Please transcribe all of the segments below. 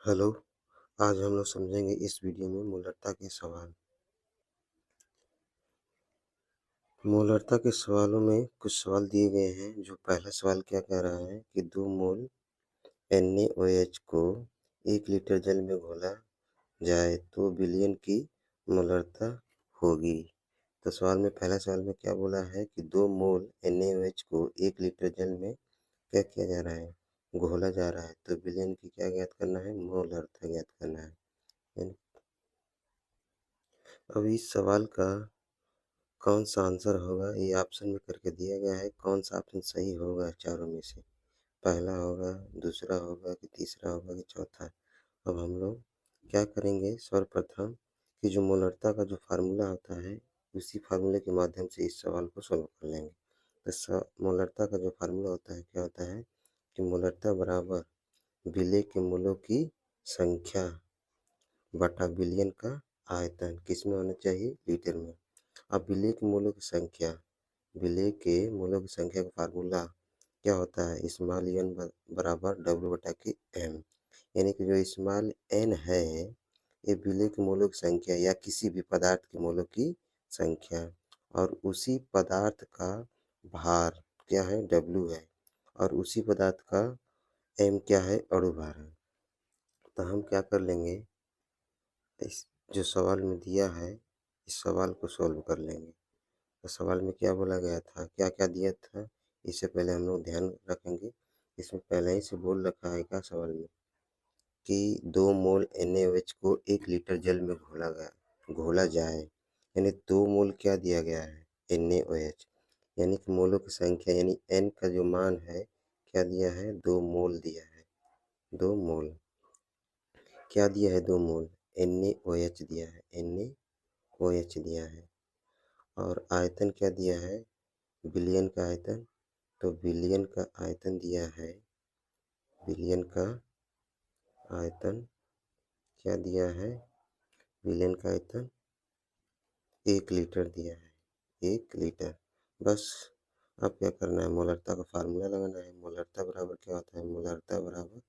Hello, आज हम लोग समझेंगे इस वीडियो में मोलरता के सवाल। मोलरता के सवालों में कुछ सवाल दिए गए हैं। जो पहला सवाल क्या कह रहा है कि 2 मोल NaOH को 1 लीटर जल में घोला जाए तो बिलियन की मोलरता होगी। तो सवाल में पहला सवाल में क्या बोला है कि 2 मोल NaOH को 1 लीटर जल में क्या किया जा रहा है, घोला जा रहा है। तो बिलियन की क्या ज्ञात करना है, मोलरता ज्ञात करना है। अब इस सवाल का कौन सा आंसर होगा, ये ऑप्शन में करके दिया गया है। कौन सा ऑप्शन सही होगा चारों में से, पहला होगा, दूसरा होगा कि तीसरा होगा कि चौथा। अब हम लोग क्या करेंगे, सर्वप्रथम कि जो मोलरता का जो फार्मूला होता है उसी फार्मूले के माध्यम से इस सवाल को सॉल्व कर लेंगे। तो मोलरता का जो फार्मूला होता है क्या होता है कि मोलरता बराबर विलेय के मोलों की संख्या बटा बिलियन का आयतन। किस में होना चाहिए, लीटर में। अब विलेय के मोलों की संख्या, विलेय के मोलों की संख्या का फार्मूला क्या होता है, स्मॉल एन बराबर W बटा के M। यानी कि जो स्मॉल n है ये विलेय के मोलों की संख्या या किसी भी पदार्थ के मोलों की संख्या, और उसी पदार्थ का भार क्या है, W है, और उसी पदार्थ का M क्या है, अणु भार है। तो हम क्या कर लेंगे, इस जो सवाल में दिया है इस सवाल को सॉल्व कर लेंगे। तो सवाल में क्या बोला गया था, क्या क्या दिया था, इससे पहले हम लोग ध्यान रखेंगे। इसमें पहले ही से बोल रखा है क्या सवाल में कि 2 मोल NaOH को 1 लीटर जल में घोला जाए। यानी 2 मोल क्या दिया गया है, NaOH, यानी कि मोलों की संख्या यानी N का जो मान है क्या दिया है, 2 मोल दिया है। 2 मोल क्या दिया है, 2 मोल NaOH दिया है, NaOH दिया है। और आयतन क्या दिया है, बिलियन का आयतन। तो बिलियन का आयतन दिया है, बिलियन का आयतन क्या दिया है, बिलियन का आयतन 1 लीटर दिया है, 1 लीटर। बस अब क्या करना है, मोलरता का फार्मूला लगाना है। मोलरता बराबर क्या होता है, मोलरता बराबर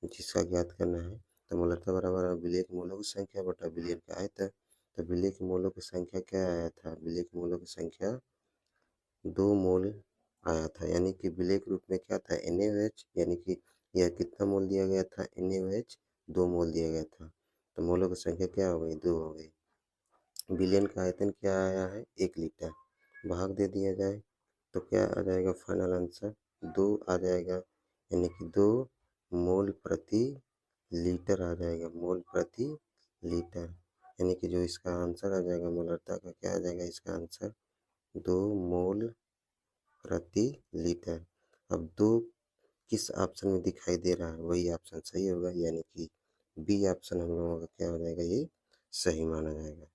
जिसका ज्ञात करना है, तो मोलरता बराबर विलेय के मोलों की संख्या बटा बिलियन का आयतन। तो विलेय के मोलों की संख्या क्या आया था, विलेय के मोलों की संख्या 2 मोल आया था। यानी कि विलेय के रूप में क्या था, NaOH, यानी कि यह कितना मोल दिया गया था, NaOH 2 मोल दिया गया था। तो मोलों की संख्या क्या हो गई, 2 हो गई। विलेयन का आयतन क्या आया है, 1 लीटर। भाग दे दिया जाए तो क्या आ जाएगा, फाइनल आंसर 2 आ जाएगा। यानी कि 2 मोल प्रति लीटर आ जाएगा, मोल प्रति लीटर। यानी कि जो इसका आंसर आ जाएगा मोलरता का, क्या आ जाएगा इसका आंसर, 2 मोल प्रति लीटर। अब 2 किस ऑप्शन में दिखाई दे रहा है वही ऑप्शन सही होगा, यानी कि बी ऑप्शन हम लोगों का क्या हो जाएगा, ये सही माना जाएगा।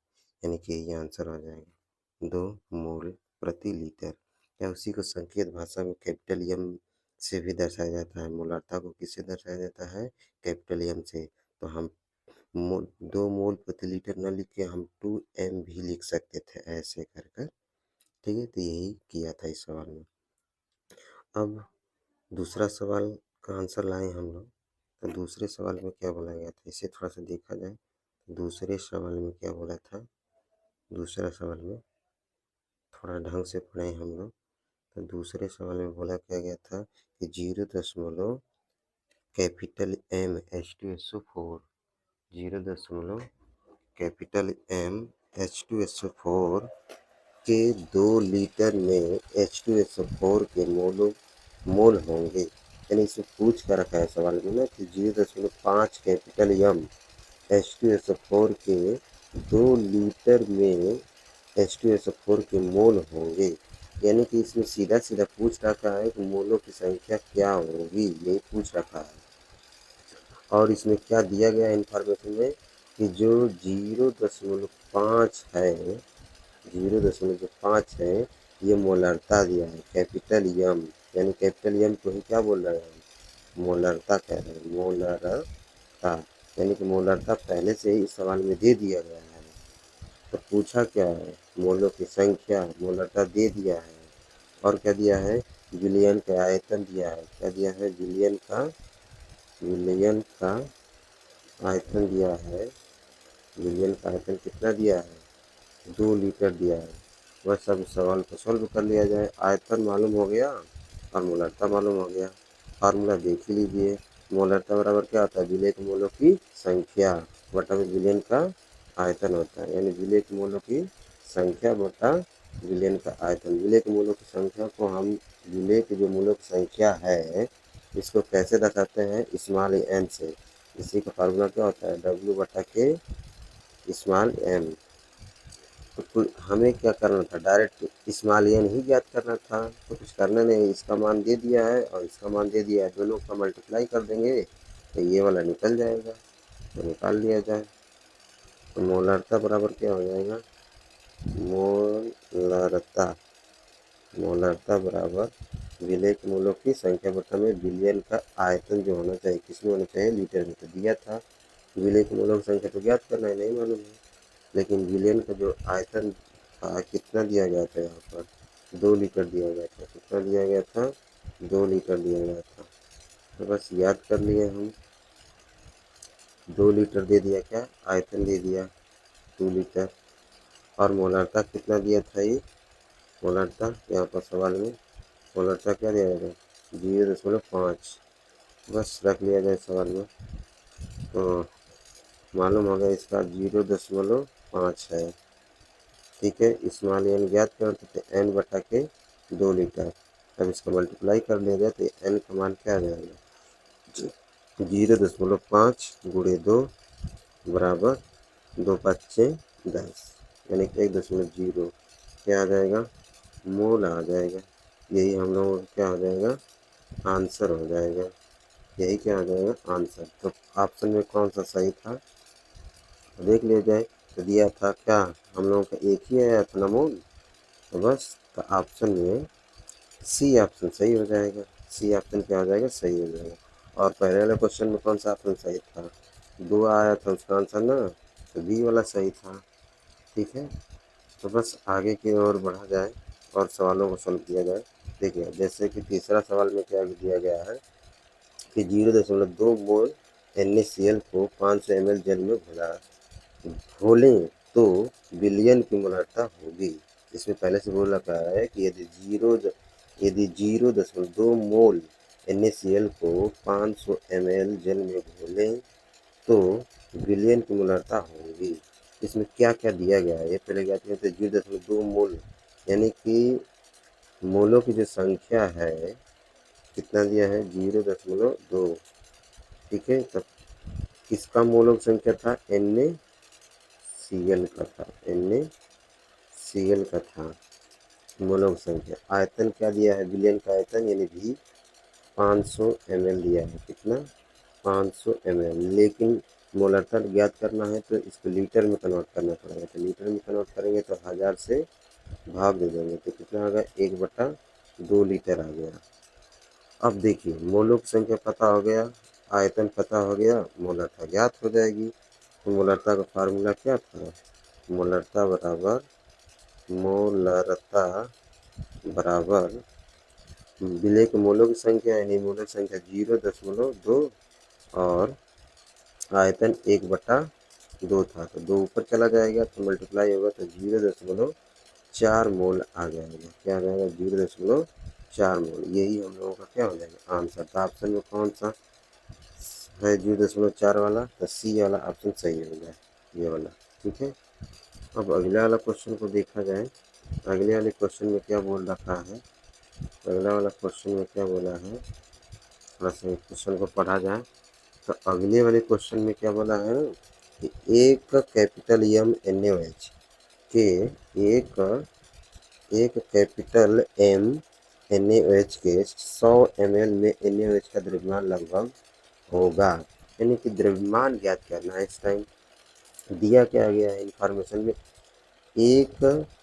यानी कि ये आंसर आ जाएगा 2 मोल प्रति लीटर। या उसी को संकेत भाषा में कैपिटल एम से भी दर्शाया जाता है। मोलरता को किससे दर्शाया जाता है, कैपिटल एम से। तो हम 2 मोल प्रति लीटर न लिख के हम 2m भी लिख सकते थे ऐसे कर कर। ठीक है, तो यही किया था इस सवाल में। अब दूसरा सवाल का आंसर लाए हम लोग। तो दूसरे सवाल में क्या बोला गया था, इसे थोड़ा सा देखा जाए। दूसरे सवाल में क्या बोला था, दूसरा सवाल में थोड़ा ढंग से पढ़े हम लोग। तो दूसरे सवाल में बोला क्या गया था कि 0 capital M H2SO4, 0 capital M H2SO4 के 2 लीटर में H2SO4 के मोल होंगे। यानी इसे पूछ कर रखा है सवाल में ना कि 0.5 कैपिटल M H2SO4 के 2 लीटर में H2SO4 के मोल होंगे। यानी कि इसमें सीधा सीधा पूछ रखा है कि मोलों की संख्या क्या होगी, ये पूछ रखा है। और इसमें क्या दिया गया है इंफॉर्मेशन में कि जो 0.5 है, 0.5 है, ये मोलरता दिया है, कैपिटल एम। यानी कैपिटल एम को ही क्या बोल रहे हैं, मोलरता कह रहे हैं, मोलरता। यानी कि मोलरता पहले से ही इस सवाल में दे दिया गया है। तो पूछा क्या है, मोलों की संख्या, मोलरता दे दिया है। और क्या दिया है, विलयन का आयतन दिया है। क्या दिया है, विलयन का विलयन का आयतन दिया है, विलयन का आयतन कितना दिया है, 2 लीटर दिया है। बस अब सवाल को सॉल्व कर लिया जाए। आयतन मालूम हो गया और मोलरता मालूम हो गया। फार्मूला देख ही लीजिए। मोलरता बराबर क्या होता है, विलेय के मोलों की संख्या बटा विलयन का आयतन होता है, यानी विलेय के मोलों की संख्या बटा विलयन का आयतन। विलेय के मोलों की संख्या को हम, विलेय के जो मोलों की संख्या है इसको कैसे दर्शाते हैं, स्मॉल एन से। इसी का फार्मूला क्या होता है, W बटा के स्मॉल एम। तो हमें क्या करना था, डायरेक्ट स्मॉल एन ही ज्ञात करना था, तो कुछ करना नहीं। इसका मान दे दिया है और इसका मान दे दिया है, दोनों का मल्टीप्लाई कर देंगे तो ये वाला निकल जाएगा, तो निकाल लिया जाए। तो मोलरता बराबर क्या हो जाएगा, मोलरता, मोलरता बराबर विलेय के मोलों की संख्या बटा में विलयन का आयतन जो होना चाहिए, किसमें होना चाहिए, लीटर में। तो दिया था विलेय के मोलों की संख्या तो ज्ञात करना है, नहीं मालूम है, लेकिन विलयन का जो आयतन था कितना दिया गया था, यहाँ पर 2 लीटर दिया गया था। कितना दिया गया था, 2 लीटर दिया गया था। तो बस याद कर लिए हम, 2 लीटर दे दिया, क्या आयतन दे दिया 2 लीटर। और मोलरता कितना दिया था, ये मोलरता यहाँ पर सवाल में मोलरता क्या दिया गया था, 0.5। बस रख लिया जाए सवाल में, तो मालूम होगा इसका 0.5 है। ठीक है, स्मॉल एन ज्ञात करते थे, एन बटा के 2 लीटर। अब इसका मल्टीप्लाई कर लिया जाए तो एन का मान क्या आ जाएगा, 0.5 गुणे 2 बराबर 2 पच्चे 10, यानी कि 1.0 क्या आ जाएगा, मोल आ जाएगा। यही हम लोगों का क्या हो जाएगा, आंसर हो जाएगा। यही क्या हो जाएगा, आंसर। तो ऑप्शन में कौन सा सही था, देख लिया जाए। तो दिया था क्या, हम लोगों का एक ही आया था ना मोल, तो बस तो ऑप्शन में सी ऑप्शन सही हो जाएगा। सी ऑप्शन क्या हो जाएगा, सही हो जाएगा। और पहले वाले क्वेश्चन में कौन सा ऑप्शन सही था, 2 आया था उसका आंसर ना, तो बी वाला सही था। ठीक है, तो बस आगे की ओर बढ़ा जाए और सवालों को सॉल्व किया जाए। देखिए जैसे कि तीसरा सवाल में क्या दिया गया है कि 0.2 मोल NaCl को 500 ml जल में घोलें तो विलयन की मोलरता होगी। इसमें पहले से बोल रखा है कि यदि 0.2 मोल NaCl को 500 ml जल में घोलें तो विलयन की मोलरता होगी। इसमें क्या क्या दिया गया है, ये पहले क्या कहते हैं, 0.2 मोल, यानी कि मोलों की जो संख्या है कितना दिया है, 0.2। ठीक है, तब किसका मोलों की संख्या था, NaCl का था, NaCl का था मोलों की संख्या। आयतन क्या दिया है, विलयन का आयतन यानी भी 500 ml दिया है, कितना 500 ml। लेकिन मोलरता ज्ञात करना है तो इसको लीटर में कन्वर्ट करना पड़ेगा, तो लीटर में कन्वर्ट करेंगे तो 1000 से भाग दे देंगे तो कितना आ गया, 1/2 लीटर आ गया। अब देखिए मोलों की संख्या पता हो गया, आयतन पता हो गया, मोलरता ज्ञात हो जाएगी। तो मोलरता का फार्मूला क्या था, मोलरता बराबर, मोलरता बराबर विलेय के मोलों की संख्या यानी मोलों की संख्या 0.2 और आयतन 1/2 था, तो 2 ऊपर चला जाएगा तो मल्टीप्लाई होगा तो 0.4 मोल आ जाएगा। क्या आ जाएगा, 0.4 मोल। यही हम लोगों का क्या हो जाएगा, आंसर। तो ऑप्शन में कौन सा है 0.4 वाला, तो सी वाला ऑप्शन सही हो जाए, ये वाला। ठीक है, अब अगले वाला क्वेश्चन को देखा जाए। अगले वाले क्वेश्चन में क्या बोल रखा है, अगला वाला क्वेश्चन में क्या बोला है, थोड़ा सा क्वेश्चन को पढ़ा जाए। तो अगले वाले क्वेश्चन में क्या बोला है ना कि एक कैपिटल एम NaOH के एक कैपिटल एम NaOH के 100 ml में NaOH का द्रव्यमान लगभग होगा, यानी कि द्रव्यमान ज्ञात करना है। इस टाइम दिया क्या गया है इंफॉर्मेशन में, एक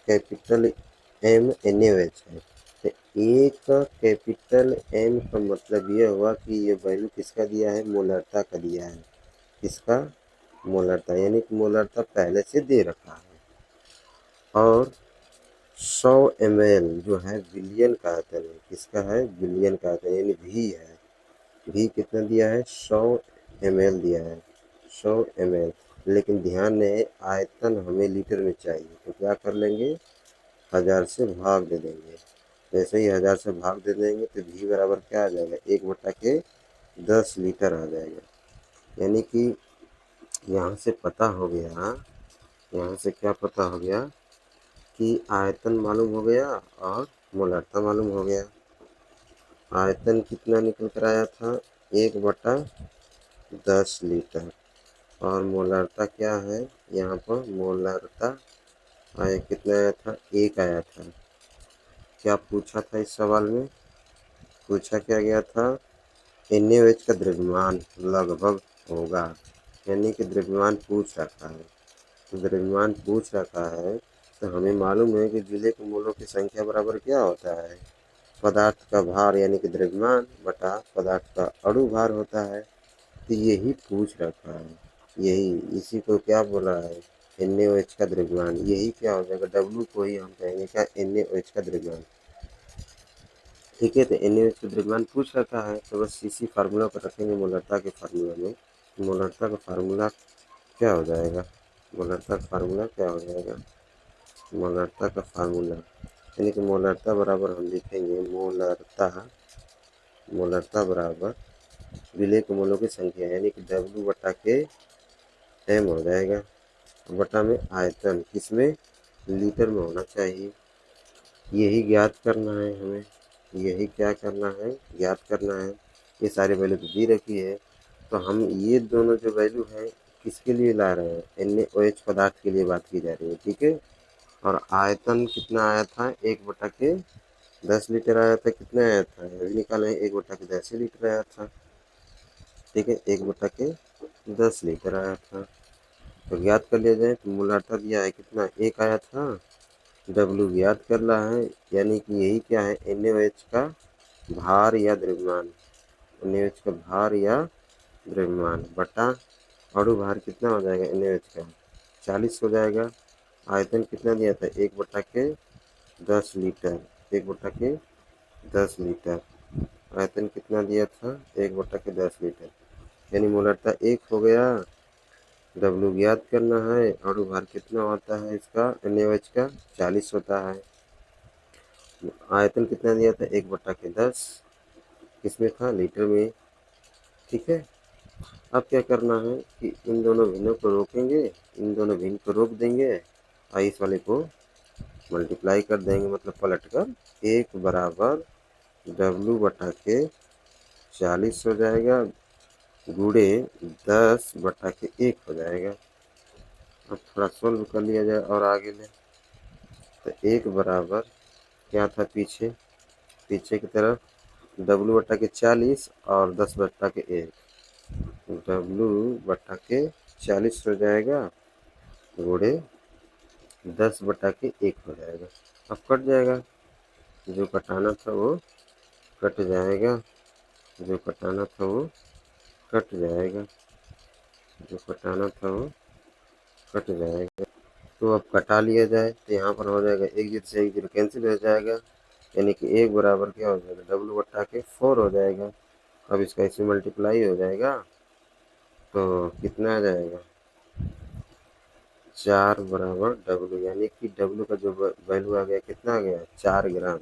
कैपिटल एम NaOH है, तो एक कैपिटल एम का मतलब ये हुआ कि ये वैल्यू किसका दिया है, मोलरता का दिया है। किसका, मोलरता, यानी कि मोलरता पहले से दे रखा है। और 100 ml जो है विलियन का आयतन है, किसका है, विलियन का आयतन यानी भी है। भी कितना दिया है, 100 ml दिया है, 100 ml। लेकिन ध्यान दें आयतन हमें लीटर में चाहिए, तो क्या कर लेंगे, 1000 से भाग दे देंगे। जैसे ही 1000 से भाग दे देंगे तो भी बराबर क्या आ जाएगा, 1/10 लीटर आ जाएगा। यानी कि यहाँ से पता हो गया, यहाँ से क्या पता हो गया कि आयतन मालूम हो गया और मोलारता मालूम हो गया। आयतन कितना निकल कर आया था, 1/10 लीटर, और मोलारता क्या है, यहाँ पर मोलारता आया कितना आया था, 1 आया था। क्या पूछा था इस सवाल में, पूछा क्या गया था, NaOH का द्रव्यमान लगभग होगा, यानी कि द्रव्यमान पूछ रखा है। तो द्रव्यमान पूछ रखा है तो हमें मालूम है कि विलेय के मोलों की संख्या बराबर क्या होता है, पदार्थ का भार यानी कि द्रव्यमान बटा पदार्थ का अणु भार होता है। तो यही पूछ रखा है, यही इसी को क्या बोल रहा है, NaOH का द्रव्यमान। यही क्या हो जाएगा, W को ही हम कहेंगे क्या, NaOH का द्रव्यमान। ठीक है, तो NaOH का द्रव्यमान पूछ रखा है तो बस इसी फार्मूला को रखेंगे मोलारता के फार्मूला में। मोलारता का फार्मूला क्या हो जाएगा, मोलारता का फार्मूला क्या हो जाएगा, मोलारता का फार्मूला यानी कि मोलारता बराबर हम लिखेंगे, मोलारता बराबर विलेय के मोलों की संख्या यानी कि W/M हो जाएगा, बटा में आयतन किसमें, लीटर में होना चाहिए। यही ज्ञात करना है हमें, यही क्या करना है, ज्ञात करना है। ये सारी वैल्यू तो दी रखी है, तो हम ये दोनों जो वैल्यू है किसके लिए ला रहे हैं, NaOH पदार्थ के लिए बात की जा रही है। ठीक है, और आयतन कितना आया था, 1/10 लीटर आया था, कितना आया था, अभी निकाले 1/10 लीटर आया था। ठीक है, 1/10 लीटर आया था, तो ज्ञात कर लिया जाए। तो मोलारता दिया है कितना, 1 आया था, W ज्ञात कर रहा है, यानी कि यही क्या है, NaOH का भार या द्रव्यमान, NaOH का भार या द्रव्यमान बटा अणु भार कितना हो जाएगा, NaOH का 40 हो जाएगा। आयतन कितना दिया था, 1/10 लीटर, 1/10 लीटर। आयतन कितना दिया था, 1/10 लीटर, यानी मोलारता 1 हो गया। W ज्ञात करना है, अणु भार कितना होता है इसका, NaOH का 40 होता है। आयतन कितना दिया था, 1/10, किसमें था, लीटर में। ठीक है, अब क्या करना है कि इन दोनों भिन्नों को रोकेंगे, इन दोनों भिन्न को रोक देंगे और इस वाले को मल्टीप्लाई कर देंगे, मतलब पलट कर 1/W/40 हो जाएगा, गुणे 10/1 हो जाएगा। अब थोड़ा सोल्व कर लिया जाए और आगे ले, तो 1 बराबर क्या था, पीछे की तरफ W/40 और 10/1, W/40 हो जाएगा, गुणे 10/1 हो जाएगा। अब कट जाएगा, जो कटाना था वो कट जाएगा, जो कटाना था वो कट जाएगा, जो कटाना था वो कट जाएगा। तो अब कटा लिया जाए तो यहाँ पर हो जाएगा 1 जीरो से 1 जीरो कैंसिल हो जाएगा, यानी कि 1 बराबर क्या हो जाएगा, W/4 हो जाएगा। अब इसका इसमें मल्टीप्लाई हो जाएगा तो कितना आ जाएगा, 4 बराबर W, यानी कि W का जो वैल्यू आ गया कितना आ गया, 4 ग्राम।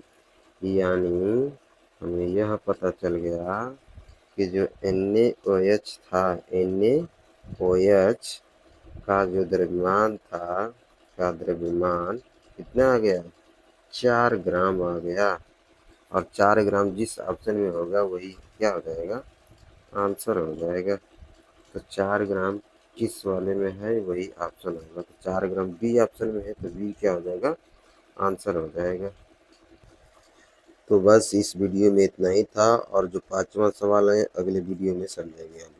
यानी हमें यह पता चल गया कि जो NaOH था, NaOH का जो द्रव्यमान था, का द्रव्यमान कितना आ गया, 4 ग्राम आ गया। और 4 ग्राम जिस ऑप्शन में होगा वही क्या हो जाएगा, आंसर हो जाएगा। तो 4 ग्राम किस वाले में है वही ऑप्शन होगा, तो 4 ग्राम बी ऑप्शन में है, तो बी क्या हो जाएगा, आंसर हो जाएगा। तो बस इस वीडियो में इतना ही था, और जो 5वां सवाल है अगले वीडियो में समझेंगे हम।